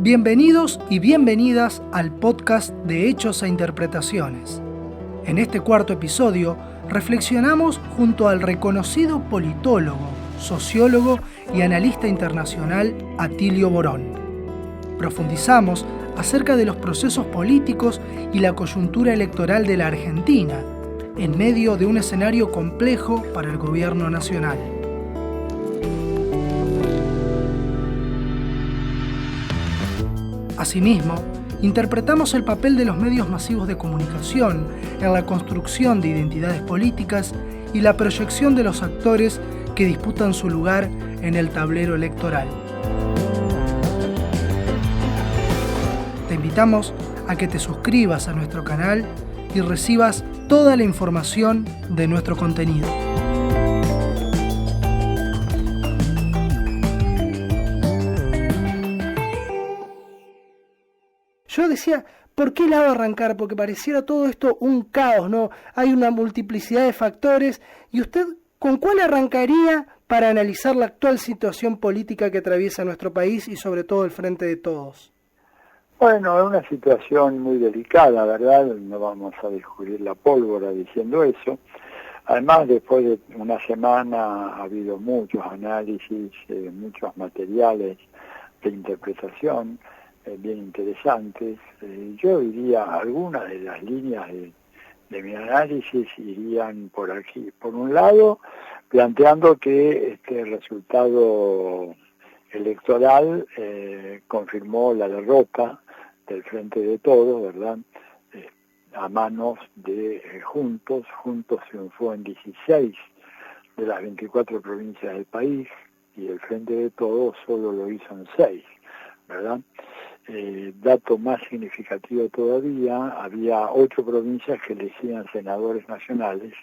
Bienvenidos y bienvenidas al podcast de Hechos e Interpretaciones. En este cuarto episodio reflexionamos junto al reconocido politólogo, sociólogo y analista internacional Atilio Borón. Profundizamos acerca de los procesos políticos y la coyuntura electoral de la Argentina, en medio de un escenario complejo para el gobierno nacional. Asimismo, interpretamos el papel de los medios masivos de comunicación en la construcción de identidades políticas y la proyección de los actores que disputan su lugar en el tablero electoral. Te invitamos a que te suscribas a nuestro canal y recibas toda la información de nuestro contenido. Yo decía, ¿por qué lado arrancar? Porque pareciera todo esto un caos, ¿no? Hay una multiplicidad de factores. ¿Y usted con cuál arrancaría para analizar la actual situación política que atraviesa nuestro país y sobre todo el Frente de Todos? Bueno, es una situación muy delicada, ¿verdad? No vamos a descubrir la pólvora diciendo eso. Además, después de una semana ha habido muchos análisis, muchos materiales de interpretación bien interesantes. Yo diría, algunas de las líneas de mi análisis irían por aquí. Por un lado, planteando que este resultado electoral confirmó la derrota del Frente de Todos, ¿verdad? A manos de Juntos. Juntos triunfó en 16 de las 24 provincias del país y el Frente de Todos solo lo hizo en 6, ¿verdad? Dato más significativo todavía, había 8 provincias que elegían senadores nacionales.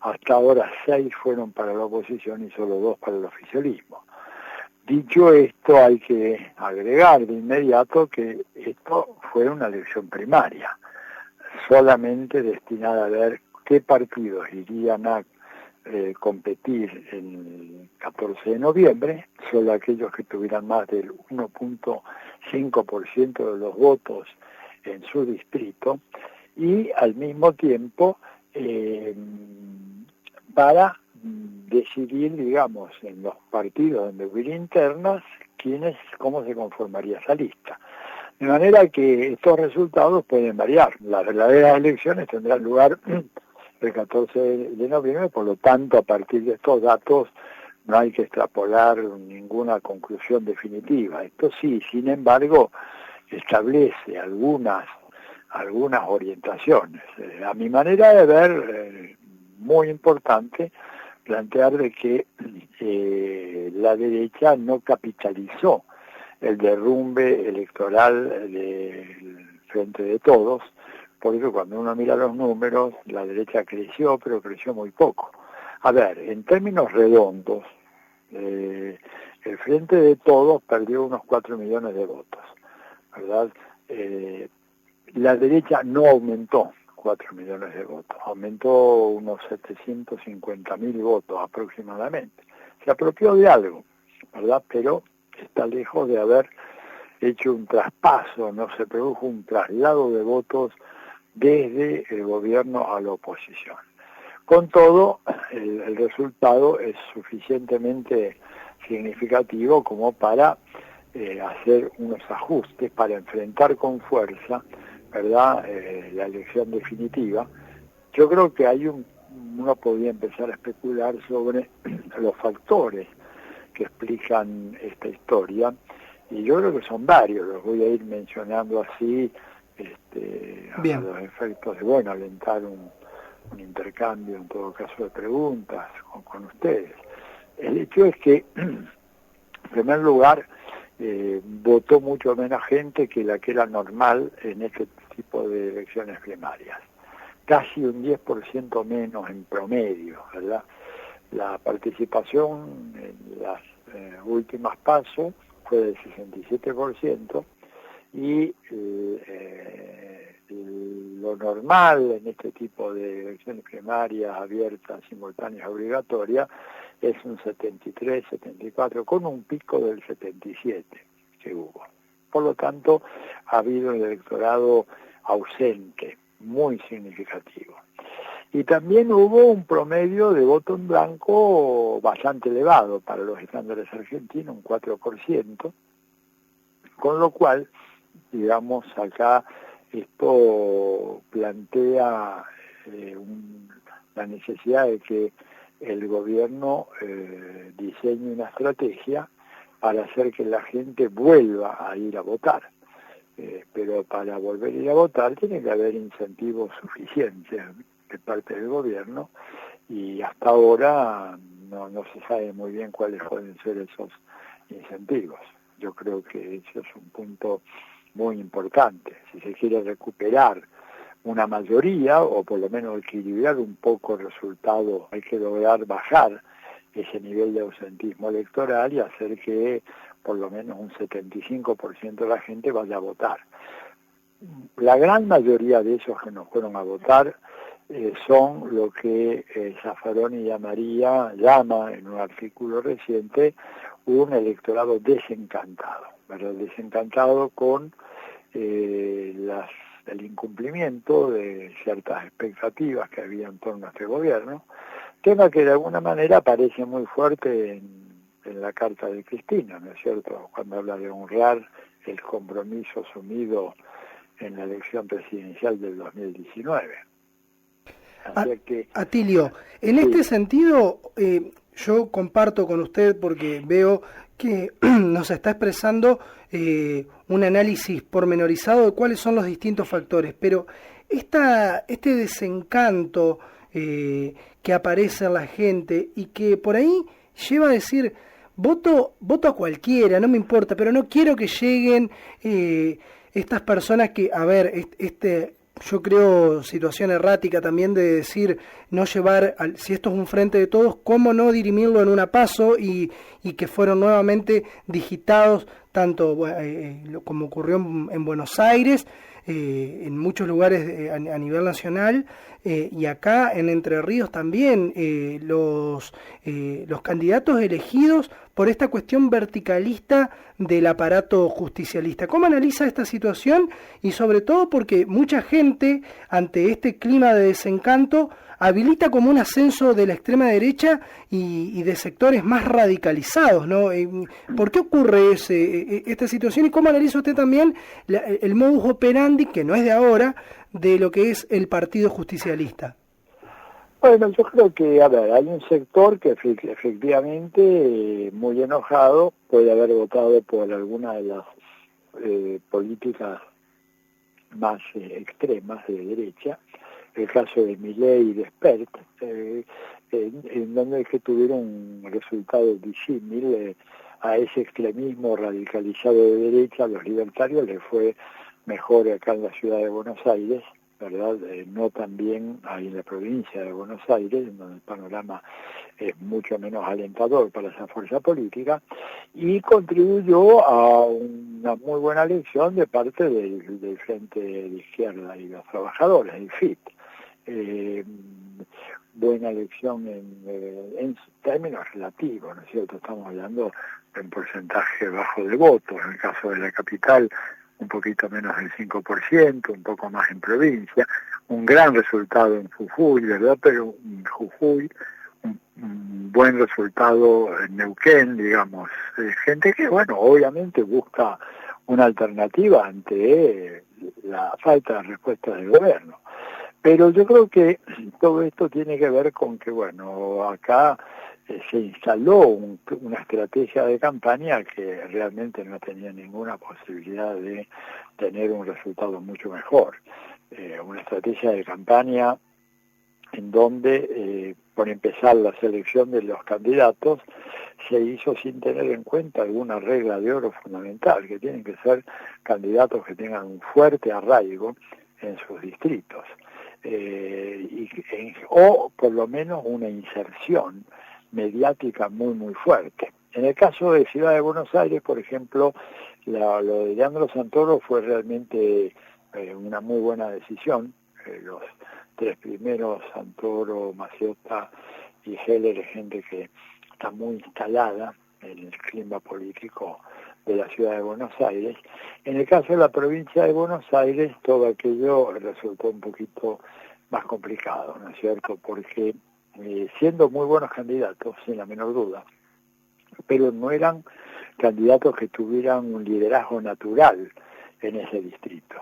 Hasta ahora 6 fueron para la oposición y solo 2 para el oficialismo. Dicho esto, hay que agregar de inmediato que esto fue una elección primaria, solamente destinada a ver qué partidos irían a competir el 14 de noviembre, solo aquellos que tuvieran más del 1.5% de los votos en su distrito, y al mismo tiempo para decidir, digamos, en los partidos donde hubiera internas, cómo se conformaría esa lista. De manera que estos resultados pueden variar. Las verdaderas elecciones tendrán lugar el 14 de noviembre, por lo tanto, a partir de estos datos no hay que extrapolar ninguna conclusión definitiva. Esto sí, sin embargo, establece algunas orientaciones. A mi manera de ver, muy importante plantear de que la derecha no capitalizó el derrumbe electoral del Frente de Todos, porque cuando uno mira los números, la derecha creció, pero creció muy poco. A ver, en términos redondos, el Frente de Todos perdió unos 4 millones de votos, ¿verdad? La derecha no aumentó 4 millones de votos, aumentó unos 750.000 votos aproximadamente. Se apropió de algo, ¿verdad? Pero está lejos de haber hecho un traspaso, no se produjo un traslado de votos desde el gobierno a la oposición. Con todo, el resultado es suficientemente significativo como para hacer unos ajustes, para enfrentar con fuerza, ¿verdad?, la elección definitiva. Yo creo que uno podría empezar a especular sobre los factores que explican esta historia, y yo creo que son varios, los voy a ir mencionando así, a los efectos de, alentar un intercambio, en todo caso, de preguntas con ustedes. El hecho es que, en primer lugar, votó mucho menos gente que la que era normal en este tipo de elecciones primarias. Casi un 10% menos en promedio, ¿verdad? La participación en las últimas PASO fue del 67% y lo normal en este tipo de elecciones primarias abiertas, simultáneas, obligatorias, es un 73, 74, con un pico del 77 que hubo. Por lo tanto, ha habido un electorado ausente, muy significativo. Y también hubo un promedio de voto en blanco bastante elevado para los estándares argentinos, un 4%, con lo cual, digamos, acá esto plantea la necesidad de que el gobierno diseñe una estrategia para hacer que la gente vuelva a ir a votar. Pero para volver a ir a votar tiene que haber incentivos suficientes de parte del gobierno, y hasta ahora no se sabe muy bien cuáles pueden ser esos incentivos. Yo creo que eso es un punto muy importante. Si se quiere recuperar una mayoría, o por lo menos equilibrar un poco el resultado, hay que lograr bajar ese nivel de ausentismo electoral y hacer que por lo menos un 75% de la gente vaya a votar. La gran mayoría de esos que no fueron a votar son lo que Zaffaroni llama en un artículo reciente un electorado desencantado, ¿verdad? Desencantado con el incumplimiento de ciertas expectativas que había en torno a este gobierno, tema que de alguna manera aparece muy fuerte en la carta de Cristina, ¿no es cierto?, cuando habla de honrar el compromiso asumido en la elección presidencial del 2019. Atilio, en sí. este sentido, yo comparto con usted porque veo que nos está expresando un análisis pormenorizado de cuáles son los distintos factores, pero este desencanto que aparece en la gente y que por ahí lleva a decir, voto a cualquiera, no me importa, pero no quiero que lleguen estas personas que, a ver, yo creo situación errática también de decir, no llevar, si esto es un frente de todos, cómo no dirimirlo en una PASO y que fueron nuevamente digitados, tanto como ocurrió en Buenos Aires, en muchos lugares a nivel nacional, y acá en Entre Ríos también, los candidatos elegidos por esta cuestión verticalista del aparato justicialista. ¿Cómo analiza esta situación? Y sobre todo porque mucha gente, ante este clima de desencanto, habilita como un ascenso de la extrema derecha y de sectores más radicalizados, ¿no? ¿Por qué ocurre esta situación? ¿Y cómo analiza usted también el modus operandi, que no es de ahora, de lo que es el Partido Justicialista? Bueno, yo creo que, hay un sector que efectivamente, muy enojado, puede haber votado por alguna de las políticas más extremas de derecha, el caso de Milei y de Spert, en donde es que tuvieron un resultado disímil a ese extremismo radicalizado de derecha. A los libertarios les fue mejor acá en la ciudad de Buenos Aires, ¿verdad? No tan bien ahí en la provincia de Buenos Aires, en donde el panorama es mucho menos alentador para esa fuerza política, y contribuyó a una muy buena elección de parte del Frente de Izquierda y los Trabajadores, el FIT. Buena elección en términos relativos, ¿no es cierto? Estamos hablando de un porcentaje bajo de votos, en el caso de la capital un poquito menos del 5%, un poco más en provincia, un gran resultado en Jujuy, ¿verdad? Pero en Jujuy, un buen resultado en Neuquén, digamos, gente que, obviamente busca una alternativa ante la falta de respuesta del gobierno. Pero yo creo que todo esto tiene que ver con que, acá se instaló una estrategia de campaña que realmente no tenía ninguna posibilidad de tener un resultado mucho mejor. Una estrategia de campaña en donde, por empezar, la selección de los candidatos se hizo sin tener en cuenta alguna regla de oro fundamental, que tienen que ser candidatos que tengan un fuerte arraigo en sus distritos, o por lo menos una inserción mediática muy fuerte. En el caso de Ciudad de Buenos Aires, por ejemplo, lo de Leandro Santoro fue realmente una muy buena decisión. Los tres primeros, Santoro, Maciota y Heller, gente que está muy instalada en el clima político de la ciudad de Buenos Aires. En el caso de la provincia de Buenos Aires, todo aquello resultó un poquito más complicado, ¿no es cierto? Porque siendo muy buenos candidatos, sin la menor duda, pero no eran candidatos que tuvieran un liderazgo natural en ese distrito.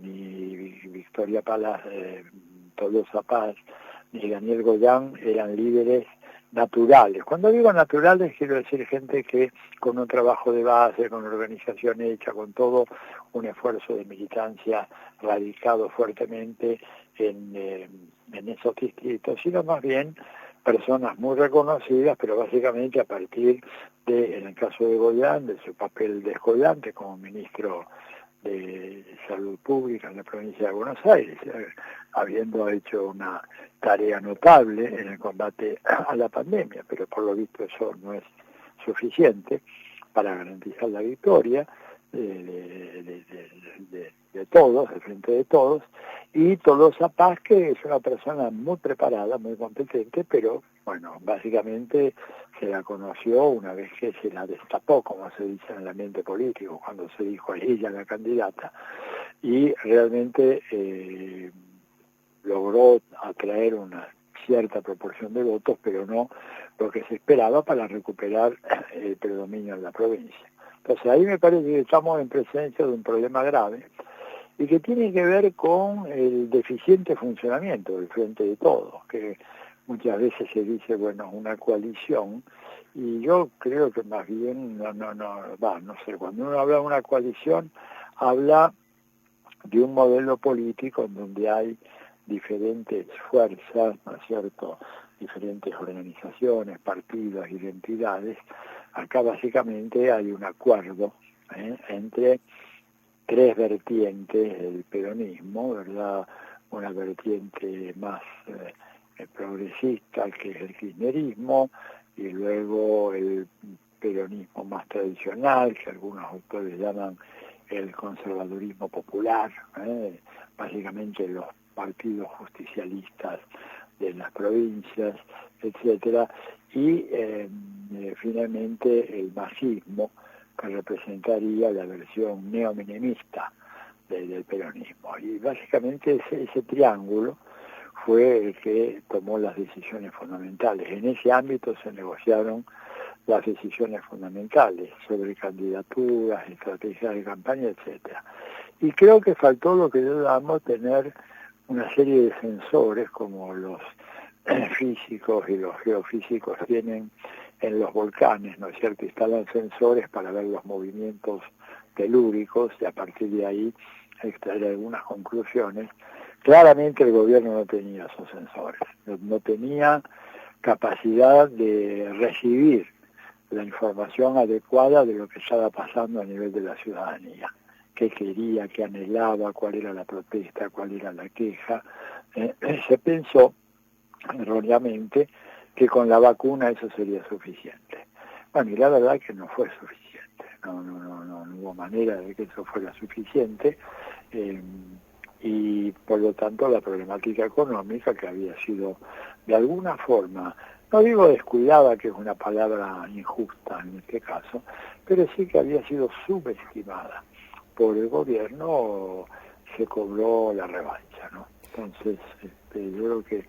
Ni Victoria Palas, Tolosa Paz, ni Daniel Goyán eran líderes naturales. Cuando digo naturales, quiero decir gente que con un trabajo de base, con organización hecha, con todo un esfuerzo de militancia radicado fuertemente en esos distritos, sino más bien personas muy reconocidas, pero básicamente a partir de, en el caso de Goyán, de su papel descollante como ministro de Salud Pública en la provincia de Buenos Aires, habiendo hecho una tarea notable en el combate a la pandemia, pero por lo visto eso no es suficiente para garantizar la victoria de todos, del frente de todos, y Tolosa Paz, que es una persona muy preparada, muy competente, pero bueno, básicamente se la conoció una vez que se la destapó, como se dice en el ambiente político, cuando se dijo ella la candidata, y realmente logró atraer una cierta proporción de votos, pero no lo que se esperaba para recuperar el predominio en la provincia. Entonces ahí me parece que estamos en presencia de un problema grave y que tiene que ver con el deficiente funcionamiento del Frente de Todos, que muchas veces se dice, bueno, una coalición, y yo creo que más bien, no sé, cuando uno habla de una coalición, habla de un modelo político en donde hay diferentes fuerzas, ¿no es cierto?, diferentes organizaciones, partidos, identidades. Acá básicamente hay un acuerdo entre tres vertientes del peronismo, ¿verdad? Una vertiente más progresista, que es el kirchnerismo, y luego el peronismo más tradicional, que algunos autores llaman el conservadurismo popular, básicamente los partidos justicialistas de las provincias, etcétera, y finalmente el masismo, que representaría la versión neomenemista del peronismo. Y básicamente ese triángulo fue el que tomó las decisiones fundamentales. En ese ámbito se negociaron las decisiones fundamentales sobre candidaturas, estrategias de campaña, etcétera. Y creo que faltó lo que yo llamo tener una serie de sensores, como los físicos y los geofísicos tienen en los volcanes, ¿no es cierto? Instalan sensores para ver los movimientos telúricos y a partir de ahí extraer algunas conclusiones. Claramente el gobierno no tenía esos sensores, no tenía capacidad de recibir la información adecuada de lo que estaba pasando a nivel de la ciudadanía, qué quería, qué anhelaba, cuál era la protesta, cuál era la queja. Se pensó erróneamente que con la vacuna eso sería suficiente. Bueno, y la verdad que no fue suficiente, no hubo manera de que eso fuera suficiente, y por lo tanto la problemática económica, que había sido de alguna forma, no digo descuidada, que es una palabra injusta en este caso, pero sí que había sido subestimada por el gobierno, se cobró la revancha, ¿no? Entonces, yo creo que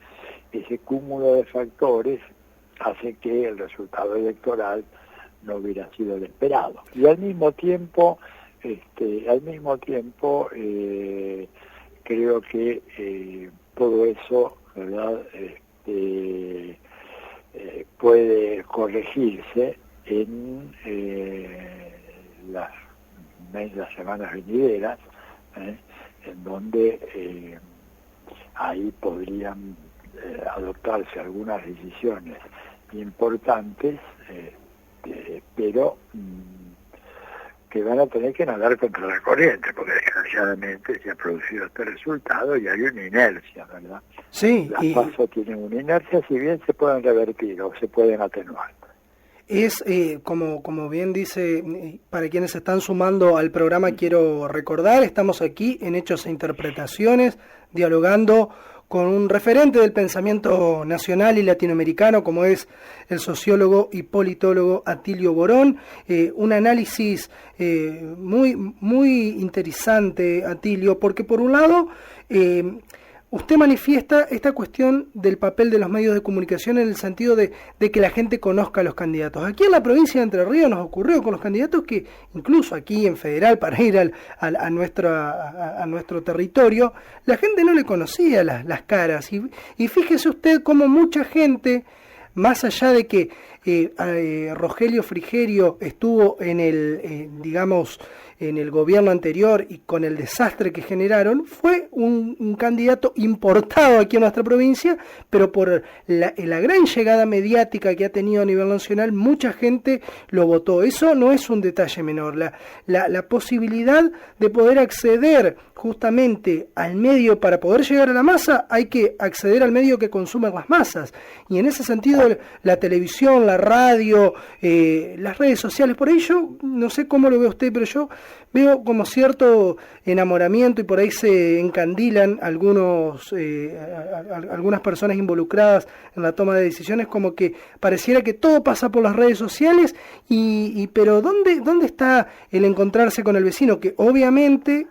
ese cúmulo de factores hace que el resultado electoral no hubiera sido el esperado. Y al mismo tiempo, creo que todo eso, ¿verdad?, puede corregirse en las semanas venideras, en donde ahí podrían adoptarse algunas decisiones importantes, pero que van a tener que nadar contra la corriente, porque desgraciadamente se ha producido este resultado y hay una inercia, ¿verdad? Sí. Las PASO tienen una inercia, si bien se pueden revertir o se pueden atenuar. Es, como bien dice, para quienes se están sumando al programa, quiero recordar, estamos aquí en Hechos e Interpretaciones, dialogando con un referente del pensamiento nacional y latinoamericano, como es el sociólogo y politólogo Atilio Borón. Un análisis muy interesante, Atilio, porque por un lado usted manifiesta esta cuestión del papel de los medios de comunicación en el sentido de que la gente conozca a los candidatos. Aquí en la provincia de Entre Ríos nos ocurrió con los candidatos que incluso aquí en Federal, para ir a nuestro territorio, la gente no le conocía las caras. Y fíjese usted cómo mucha gente, más allá de que Rogelio Frigerio estuvo en el gobierno anterior y con el desastre que generaron, fue un candidato importado aquí en nuestra provincia, pero por la gran llegada mediática que ha tenido a nivel nacional, mucha gente lo votó. Eso no es un detalle menor. La posibilidad de poder acceder justamente al medio para poder llegar a la masa, hay que acceder al medio que consumen las masas. Y en ese sentido, la televisión, la radio, las redes sociales, por ahí yo, no sé cómo lo ve usted, pero yo veo como cierto enamoramiento y por ahí se encandilan algunas personas involucradas en la toma de decisiones, como que pareciera que todo pasa por las redes sociales, pero ¿dónde está el encontrarse con el vecino? Que obviamente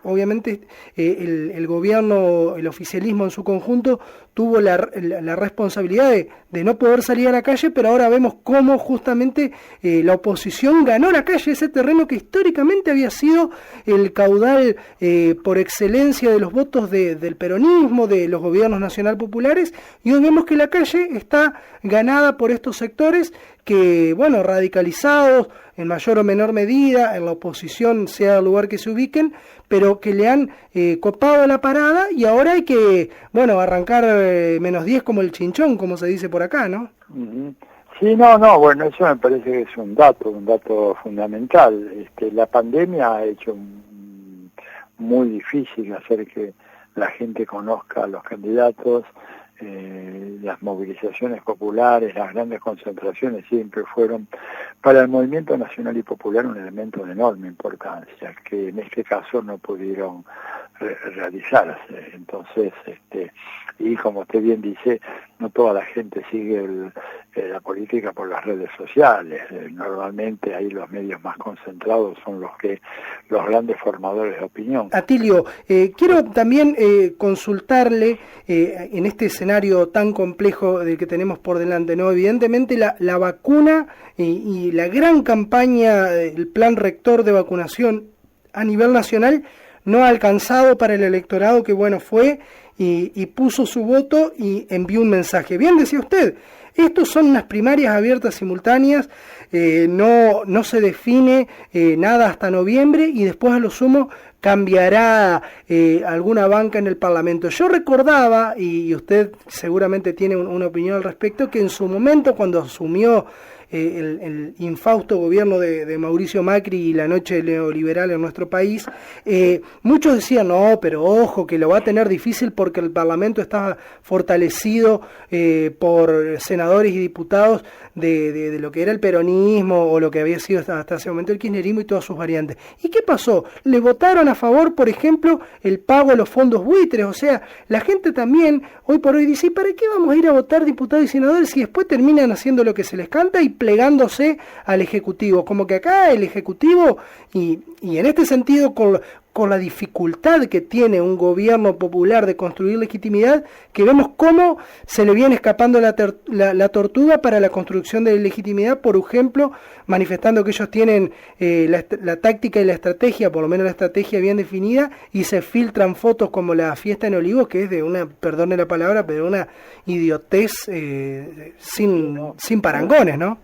el gobierno, el oficialismo en su conjunto, tuvo la responsabilidad de no poder salir a la calle, pero ahora vemos cómo justamente la oposición ganó la calle, ese terreno que históricamente había sido el caudal por excelencia de los votos del peronismo, de los gobiernos nacional populares, y hoy vemos que la calle está ganada por estos sectores que, radicalizados en mayor o menor medida, en la oposición, sea el lugar que se ubiquen, pero que le han copado la parada, y ahora hay que, arrancar menos 10 como el chinchón, como se dice por acá, ¿no? Uh-huh. Sí, bueno, eso me parece que es un dato fundamental. La pandemia ha hecho muy difícil hacer que la gente conozca a los candidatos. Las movilizaciones populares, las grandes concentraciones siempre fueron para el movimiento nacional y popular un elemento de enorme importancia, que en este caso no pudieron realizarse. Entonces, y como usted bien dice, no toda la gente sigue la política por las redes sociales. Normalmente ahí los medios más concentrados son los grandes formadores de opinión. Atilio, quiero también consultarle en este escenario tan complejo del que tenemos por delante, ¿no? Evidentemente la vacuna y la gran campaña, el plan rector de vacunación a nivel nacional no ha alcanzado para el electorado que fue y puso su voto y envió un mensaje. Bien decía usted, estos son unas primarias abiertas simultáneas, no se define nada hasta noviembre y después a lo sumo cambiará alguna banca en el Parlamento. Yo recordaba, y usted seguramente tiene una opinión al respecto, que en su momento cuando asumió el infausto gobierno de Mauricio Macri y la noche neoliberal en nuestro país, muchos decían, no, pero ojo, que lo va a tener difícil porque el Parlamento está fortalecido por senadores y diputados de lo que era el peronismo o lo que había sido hasta ese momento el kirchnerismo y todas sus variantes. ¿Y qué pasó? Le votaron a favor, por ejemplo, el pago a los fondos buitres. O sea, la gente también hoy por hoy dice, ¿y para qué vamos a ir a votar diputados y senadores si después terminan haciendo lo que se les canta y plegándose al Ejecutivo? Como que acá el Ejecutivo, y en este sentido con la dificultad que tiene un gobierno popular de construir legitimidad, que vemos cómo se le viene escapando la tortuga para la construcción de legitimidad, por ejemplo, manifestando que ellos tienen la táctica y la estrategia, por lo menos la estrategia bien definida, y se filtran fotos como la fiesta en Olivos, que es de una, perdone la palabra, pero una idiotez sin parangones, ¿no?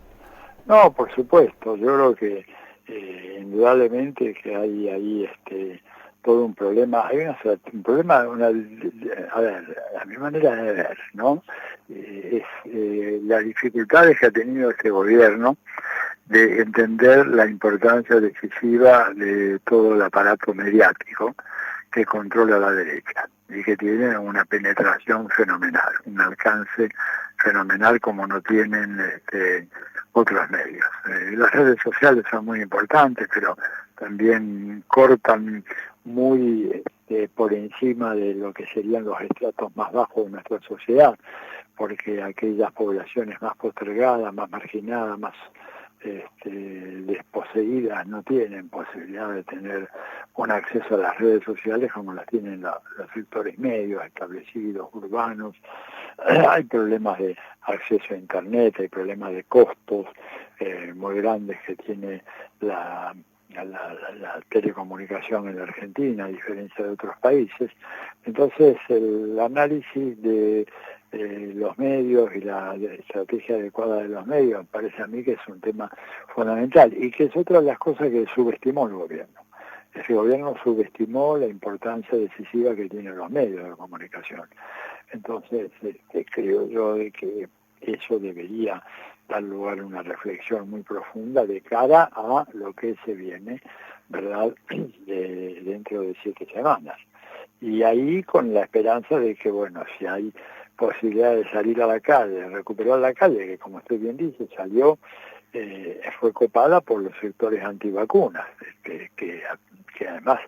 No, por supuesto, yo creo que indudablemente que hay ahí todo un problema, un problema, a ver, a mi manera de ver, ¿no? Es las dificultades que ha tenido este gobierno de entender la importancia decisiva de todo el aparato mediático que controla la derecha y que tiene una penetración fenomenal, un alcance fenomenal como no tienen otros medios. Las redes sociales son muy importantes, pero también cortan muy por encima de lo que serían los estratos más bajos de nuestra sociedad, porque aquellas poblaciones más postergadas, más marginadas, más desposeídas no tienen posibilidad de tener un acceso a las redes sociales como las tienen los sectores medios, establecidos, urbanos. Hay problemas de acceso a internet, hay problemas de costos muy grandes que tiene la telecomunicación en la Argentina, a diferencia de otros países. Entonces el análisis de los medios y la estrategia adecuada de los medios parece a mí que es un tema fundamental y que es otra de las cosas que subestimó el gobierno. Ese gobierno subestimó la importancia decisiva que tienen los medios de comunicación. Entonces creo yo de que eso debería dar lugar a una reflexión muy profunda de cara a lo que se viene, ¿verdad?, dentro de 7 semanas. Y ahí con la esperanza de que, bueno, si hay posibilidad de salir a la calle, de recuperar la calle, que como usted bien dice, fue copada por los sectores antivacunas, que además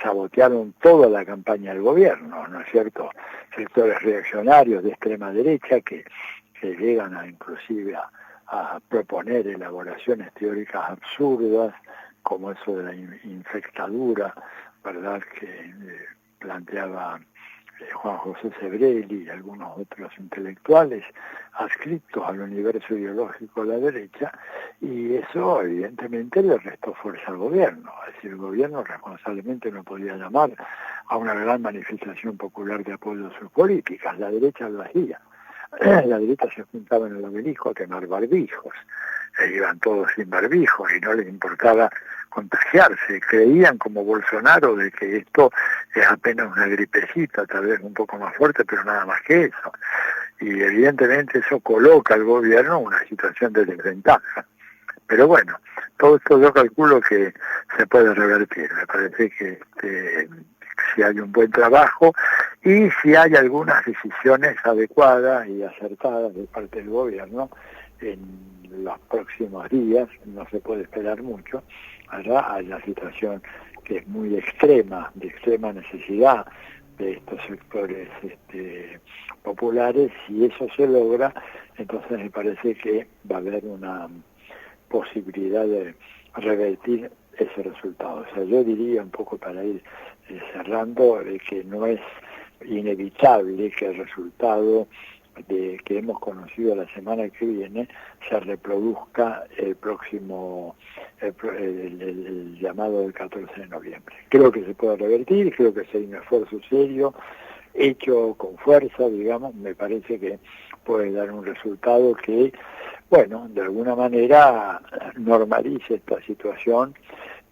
sabotearon toda la campaña del gobierno, ¿no es cierto? Sectores reaccionarios de extrema derecha que llegan inclusive a proponer elaboraciones teóricas absurdas, como eso de la infectadura, ¿verdad?, que planteaba Juan José Sebrelli y algunos otros intelectuales adscritos al universo ideológico de la derecha, y eso evidentemente le restó fuerza al gobierno. Es decir, el gobierno responsablemente no podía llamar a una gran manifestación popular de apoyo a sus políticas. La derecha lo hacía. La derecha se juntaba en el obelisco a quemar barbijos, iban todos sin barbijos y no les importaba contagiarse, creían como Bolsonaro de que esto es apenas una gripecita, tal vez un poco más fuerte, pero nada más que eso, y evidentemente eso coloca al gobierno en una situación de desventaja. Pero bueno, todo esto yo calculo que se puede revertir. Me parece que si hay un buen trabajo y si hay algunas decisiones adecuadas y acertadas de parte del gobierno en los próximos días, no se puede esperar mucho, ¿verdad? Hay una situación que es muy extrema, de extrema necesidad de estos sectores populares. Si eso se logra, entonces me parece que va a haber una posibilidad de revertir ese resultado. O sea, yo diría un poco para ir cerrando que no es inevitable que el resultado que hemos conocido la semana que viene se reproduzca el próximo el llamado del 14 de noviembre. Creo que se puede revertir, creo que si hay un esfuerzo serio hecho con fuerza, digamos, me parece que puede dar un resultado que, bueno, de alguna manera normalice esta situación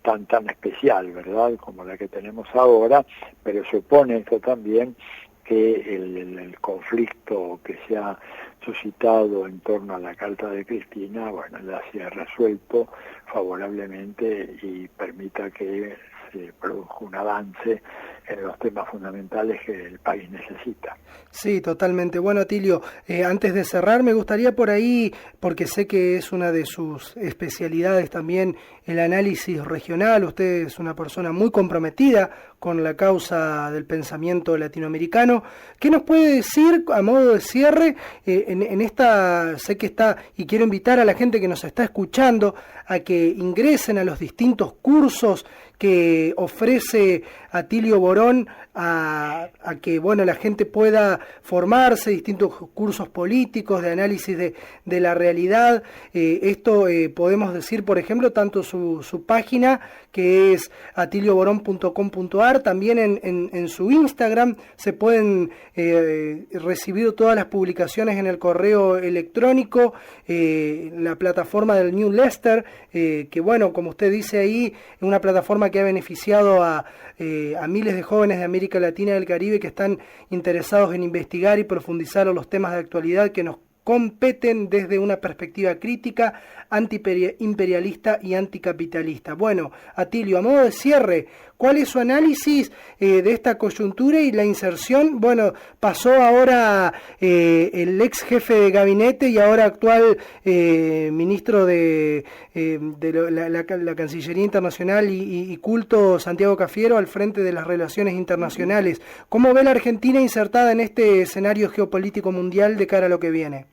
tan especial, ¿verdad?, como la que tenemos ahora, pero supone esto también que el conflicto que se ha suscitado en torno a la Carta de Cristina, bueno, ya se ha resuelto favorablemente y permita que se produzca un avance en los temas fundamentales que el país necesita. Sí, totalmente. Bueno, Atilio, antes de cerrar me gustaría por ahí, porque sé que es una de sus especialidades también el análisis regional, usted es una persona muy comprometida con la causa del pensamiento latinoamericano. ¿Qué nos puede decir a modo de cierre en esta, sé que está, y quiero invitar a la gente que nos está escuchando a que ingresen a los distintos cursos que ofrece Atilio Borón a que, bueno, la gente pueda formarse, distintos cursos políticos de análisis de la realidad? Esto podemos decir, por ejemplo, tanto su página, que es atilioborón.com.ar, también en su Instagram se pueden recibir todas las publicaciones en el correo electrónico, la plataforma del New Lester, que, bueno, como usted dice ahí, es una plataforma que ha beneficiado a miles de jóvenes de América Latina y del Caribe que están interesados en investigar y profundizar en los temas de actualidad que nos competen desde una perspectiva crítica, antiimperialista y anticapitalista. Bueno, Atilio, a modo de cierre, ¿cuál es su análisis de esta coyuntura y la inserción? Bueno, pasó ahora el ex jefe de gabinete y ahora actual ministro de la Cancillería Internacional y Culto, Santiago Cafiero, al frente de las relaciones internacionales. ¿Cómo ve la Argentina insertada en este escenario geopolítico mundial de cara a lo que viene?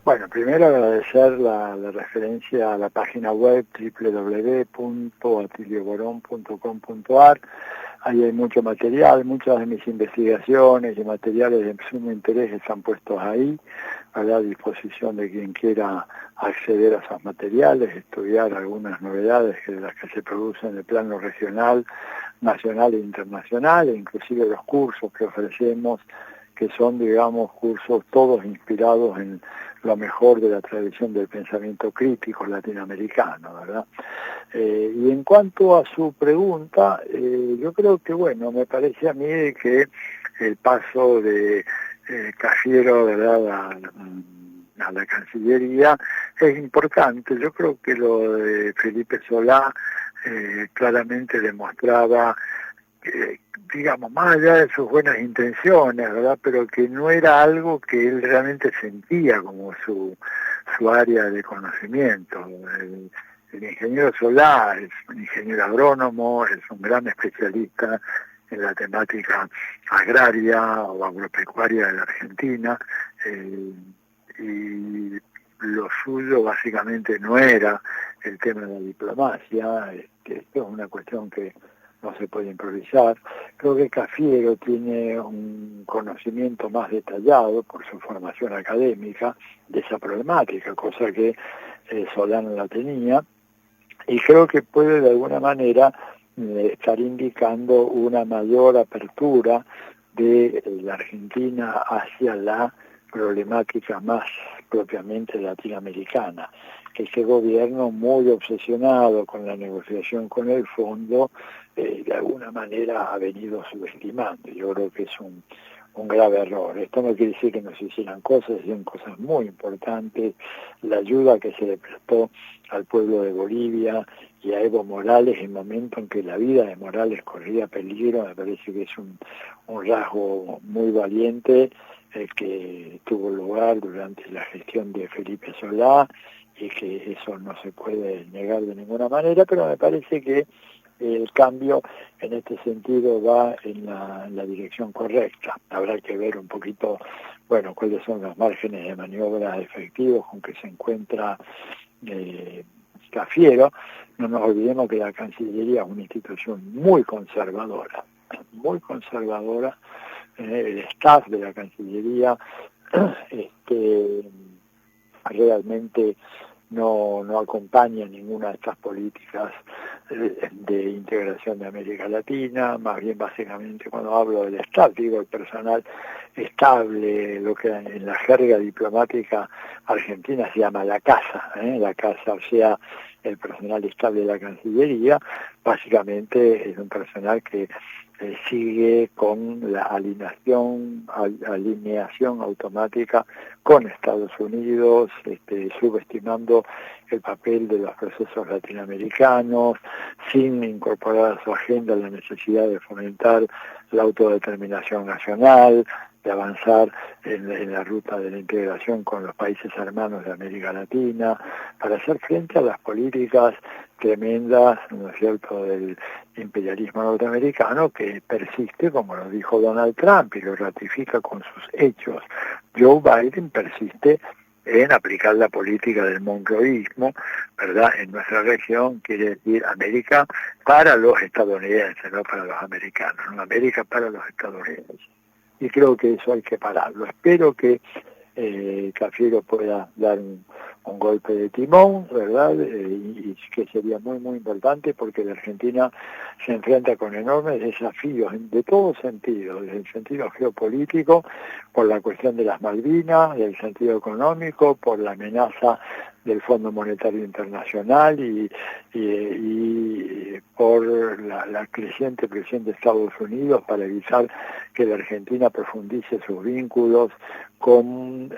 Bueno, primero agradecer la referencia a la página web www.atilioborón.com.ar. Ahí hay mucho material, muchas de mis investigaciones y materiales de sumo interés están puestos ahí, a la disposición de quien quiera acceder a esos materiales, estudiar algunas novedades de las que se producen en el plano regional, nacional e internacional, e inclusive los cursos que ofrecemos, que son, digamos, cursos todos inspirados en lo mejor de la tradición del pensamiento crítico latinoamericano, ¿verdad? Y en cuanto a su pregunta, yo creo que, bueno, me parece a mí que el paso de Cafiero, ¿verdad?, a la Cancillería es importante. Yo creo que lo de Felipe Solá claramente demostraba digamos, más allá de sus buenas intenciones, ¿verdad?, pero que no era algo que él realmente sentía como su área de conocimiento. El ingeniero Solá es un ingeniero agrónomo, es un gran especialista en la temática agraria o agropecuaria de la Argentina, y lo suyo básicamente no era el tema de la diplomacia. Esto es una cuestión que no se puede improvisar. Creo que Cafiero tiene un conocimiento más detallado por su formación académica de esa problemática, cosa que Solá no la tenía, y creo que puede de alguna manera estar indicando una mayor apertura de la Argentina hacia la problemática más propiamente latinoamericana, que ese gobierno muy obsesionado con la negociación con el fondo, de alguna manera ha venido subestimando. Yo creo que es un grave error. Esto no quiere decir que no se hicieran cosas, se hicieron cosas muy importantes. La ayuda que se le prestó al pueblo de Bolivia y a Evo Morales en el momento en que la vida de Morales corría peligro, me parece que es un rasgo muy valiente que tuvo lugar durante la gestión de Felipe Solá, y que eso no se puede negar de ninguna manera, pero me parece que el cambio en este sentido va en la dirección correcta. Habrá que ver un poquito, bueno, cuáles son los márgenes de maniobra efectivos con que se encuentra Cafiero. No nos olvidemos que la Cancillería es una institución muy conservadora, el staff de la Cancillería realmente no acompaña ninguna de estas políticas de integración de América Latina. Más bien, básicamente, cuando hablo del staff, digo el personal estable, lo que en la jerga diplomática argentina se llama la casa, o sea, el personal estable de la Cancillería, básicamente es un personal que sigue con la alineación automática con Estados Unidos, subestimando el papel de los procesos latinoamericanos, sin incorporar a su agenda la necesidad de fomentar la autodeterminación nacional, de avanzar en la ruta de la integración con los países hermanos de América Latina, para hacer frente a las políticas tremendas, ¿no es cierto?, del imperialismo norteamericano, que persiste, como lo dijo Donald Trump, y lo ratifica con sus hechos. Joe Biden persiste en aplicar la política del monroeísmo, ¿verdad?, en nuestra región, quiere decir América para los estadounidenses, no para los americanos, no América para los estadounidenses. Y creo que eso hay que pararlo. Espero que Cafiero pueda dar un golpe de timón, ¿verdad? Y que sería muy, muy importante, porque la Argentina se enfrenta con enormes desafíos de todo sentido, desde el sentido geopolítico, por la cuestión de las Malvinas, del sentido económico, por la amenaza del Fondo Monetario Internacional y por la creciente presión de Estados Unidos para evitar que la Argentina profundice sus vínculos con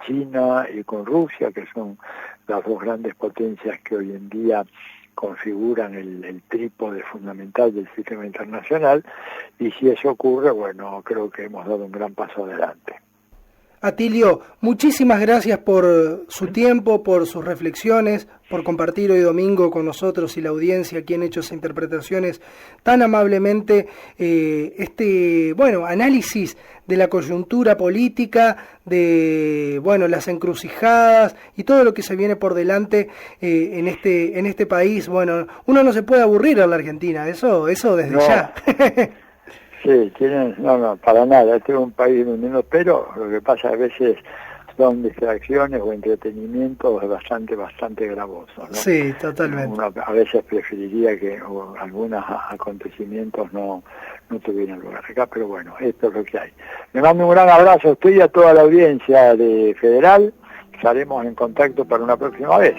China y con Rusia, que son las dos grandes potencias que hoy en día configuran el trípode fundamental del sistema internacional, y si eso ocurre, bueno, creo que hemos dado un gran paso adelante. Atilio, muchísimas gracias por su tiempo, por sus reflexiones, por compartir hoy domingo con nosotros y la audiencia aquí en Hechos e Interpretaciones tan amablemente análisis de la coyuntura política, de las encrucijadas y todo lo que se viene por delante en este país. Bueno, uno no se puede aburrir en la Argentina, eso desde ya. Sí, no, para nada, este es un país donde no, pero lo que pasa a veces son distracciones o entretenimientos bastante gravosos, ¿no? Sí, totalmente. Uno a veces preferiría que algunos acontecimientos no tuvieran lugar acá, pero bueno, esto es lo que hay. Le mando un gran abrazo a usted y a toda la audiencia de Federal. Estaremos en contacto para una próxima vez.